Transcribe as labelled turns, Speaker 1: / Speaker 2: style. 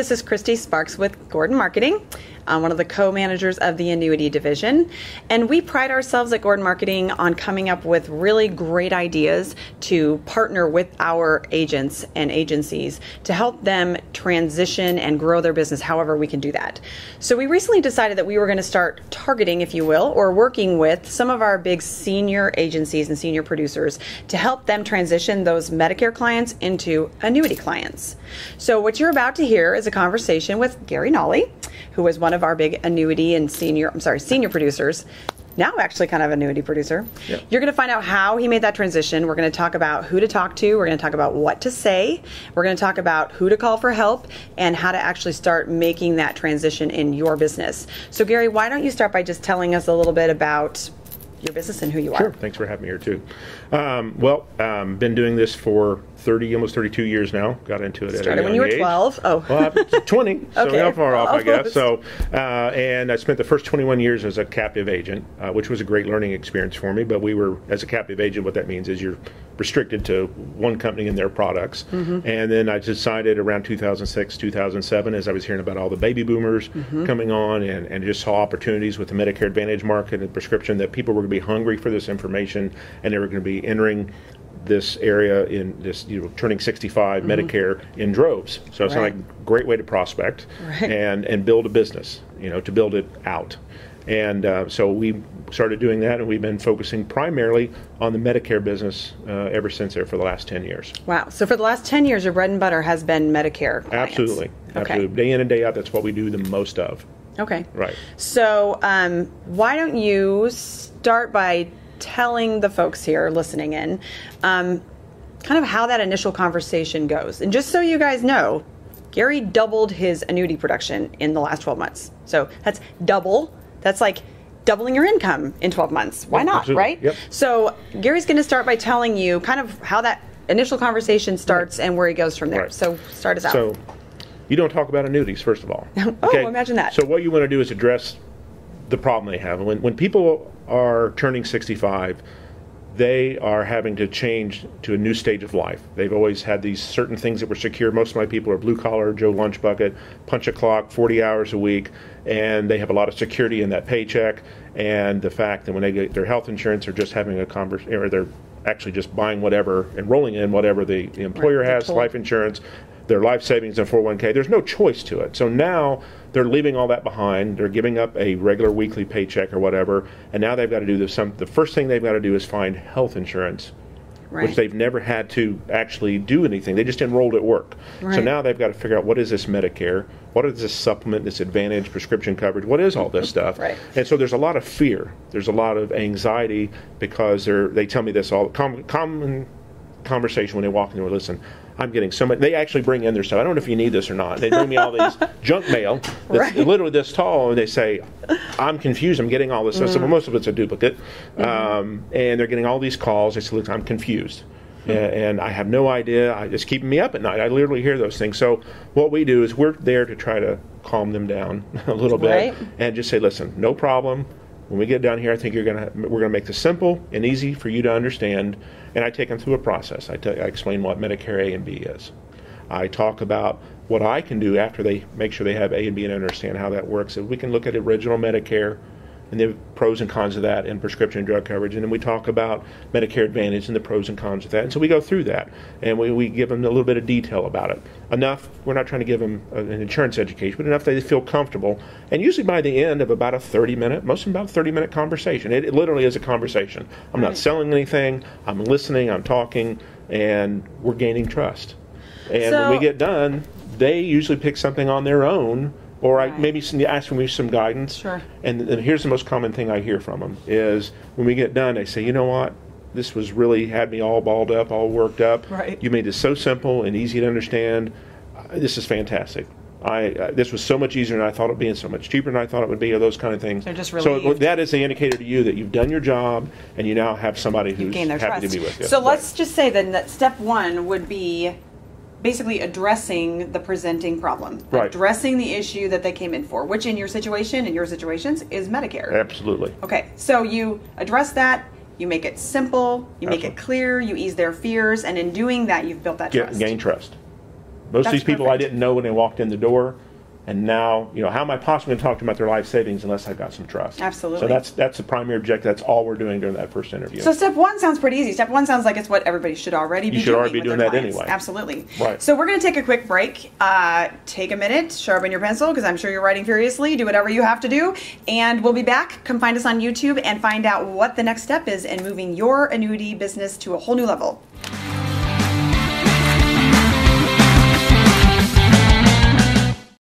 Speaker 1: this is Christy Sparks with Gordon Marketing. I'm one of the co-managers of the Annuity division, and we pride ourselves at Gordon Marketing on coming up with really great ideas to partner with our agents and agencies to help them transition and grow their business however we can do that. So we recently decided that we were going to start targeting, if you will, or working with some of our big senior agencies and senior producers to help them transition those Medicare clients into annuity clients. So what you're about to hear is a conversation with Gary Nolley, who is one of our big annuity and senior producers, now actually kind of annuity producer. Yep. You're going to find out how he made that transition. We're going to talk about who to talk to. We're going to talk about what to say. We're going to talk about who to call for help and how to actually start making that transition in your business. So Gary, why don't you start by just telling us a little bit about your business and who you are?
Speaker 2: Sure. Thanks for having me here too. Been doing this for almost 32 years now. Got into it
Speaker 1: Started when you were 12. Oh.
Speaker 2: Well, 20. So
Speaker 1: okay.
Speaker 2: Not far off, I guess.
Speaker 1: Almost.
Speaker 2: So, and I spent the first 21 years as a captive agent, which was a great learning experience for me. But we were, as a captive agent, what that means is you're restricted to one company and their products. Mm-hmm. And then I decided around 2006, 2007, as I was hearing about all the baby boomers coming on and just saw opportunities with the Medicare Advantage market and prescription that people were going to be hungry for this information and they were going to be entering this area in this, turning 65 Medicare in droves. So it's like a great way to prospect and build a business, to build it out. And so we started doing that, and we've been focusing primarily on the Medicare business ever since there for the last 10 years.
Speaker 1: Wow. So for the last 10 years, your bread and butter has been Medicare clients.
Speaker 2: Absolutely.
Speaker 1: Okay.
Speaker 2: Absolutely. Day in and day out, that's what we do the most of.
Speaker 1: Okay.
Speaker 2: Right.
Speaker 1: So why don't you start by telling the folks here listening in kind of how that initial conversation goes. And just so you guys know, Gary doubled his annuity production in the last 12 months. So that's double. That's like doubling your income in 12 months. Why not,
Speaker 2: absolutely.
Speaker 1: Right?
Speaker 2: Yep.
Speaker 1: So Gary's going to start by telling you kind of how that initial conversation starts and where he goes from there. Right. So start us out.
Speaker 2: So you don't talk about annuities, first of all.
Speaker 1: Okay? Imagine that.
Speaker 2: So what you want to do is address the problem they have. When people are turning 65, they are having to change to a new stage of life. They've always had these certain things that were secure. Most of my people are blue collar, Joe lunch bucket, punch a clock, 40 hours a week, and they have a lot of security in that paycheck. And the fact that when they get their health insurance, they're just having a conversation, or they're actually just buying whatever, enrolling in whatever the employer has, life insurance, their life savings and 401k. There's no choice to it. So now they're leaving all that behind. They're giving up a regular weekly paycheck or whatever, and now they've got to do this. The first thing they've got to do is find health insurance, which they've never had to actually do anything. They just enrolled at work. Right. So now they've got to figure out, what is this Medicare? What is this supplement, this advantage, prescription coverage? What is all this stuff? Right. And so there's a lot of fear. There's a lot of anxiety because they tell me this all common conversation when they walk in the door. Listen, I'm getting so much. They actually bring in their stuff. I don't know if you need this or not. They bring me all these junk mail that's literally this tall, and they say, I'm confused. I'm getting all this stuff. So most of it's a duplicate. And they're getting all these calls. They say, look, I'm confused. And I have no idea. It's keeping me up at night. I literally hear those things. So what we do is we're there to try to calm them down a little bit and just say, listen, no problem. When we get down here, I think we're gonna make this simple and easy for you to understand. And I take them through a process. I explain what Medicare A and B is. I talk about what I can do after they make sure they have A and B and understand how that works. So we can look at original Medicare and the pros and cons of that and prescription drug coverage. And then we talk about Medicare Advantage and the pros and cons of that. And so we go through that. And we give them a little bit of detail about it. Enough, we're not trying to give them an insurance education, but enough that they feel comfortable. And usually by the end of about a 30-minute conversation. It literally is a conversation. I'm not selling anything. I'm listening. I'm talking. And we're gaining trust. And when we get done, they usually pick something on their own, or I maybe ask me some guidance. Sure. And here's the most common thing I hear from them is when we get done, they say, you know what? This was really had me all balled up, all worked up. Right. You made this so simple and easy to understand. This is fantastic. This was so much easier than I thought it would be and so much cheaper than I thought it would be, or those kind of things.
Speaker 1: They're just relieved.
Speaker 2: So that is the indicator to you that you've done your job and you now have somebody who's happy to be with you.
Speaker 1: So let's just say then that step one would be basically addressing the presenting problem, addressing the issue that they came in for, which in your situation, in your situations, is Medicare.
Speaker 2: Absolutely.
Speaker 1: Okay, so you address that, you make it simple, you make it clear, you ease their fears, and in doing that, you've built that trust.
Speaker 2: Gain trust. Most of these people I
Speaker 1: perfect.
Speaker 2: didn't know when they walked in the door. And now, how am I possibly going to talk to them about their life savings unless I've got some trust?
Speaker 1: Absolutely.
Speaker 2: So that's the primary objective. That's all we're doing during that first interview.
Speaker 1: So step one sounds pretty easy. Step one sounds like it's what everybody should already be doing.
Speaker 2: You should already be
Speaker 1: with
Speaker 2: doing
Speaker 1: their
Speaker 2: that
Speaker 1: clients.
Speaker 2: anyway.
Speaker 1: Absolutely.
Speaker 2: Right.
Speaker 1: So we're going to take a quick break. Take a minute, sharpen your pencil, because I'm sure you're writing furiously. Do whatever you have to do. And we'll be back. Come find us on YouTube and find out what the next step is in moving your annuity business to a whole new level.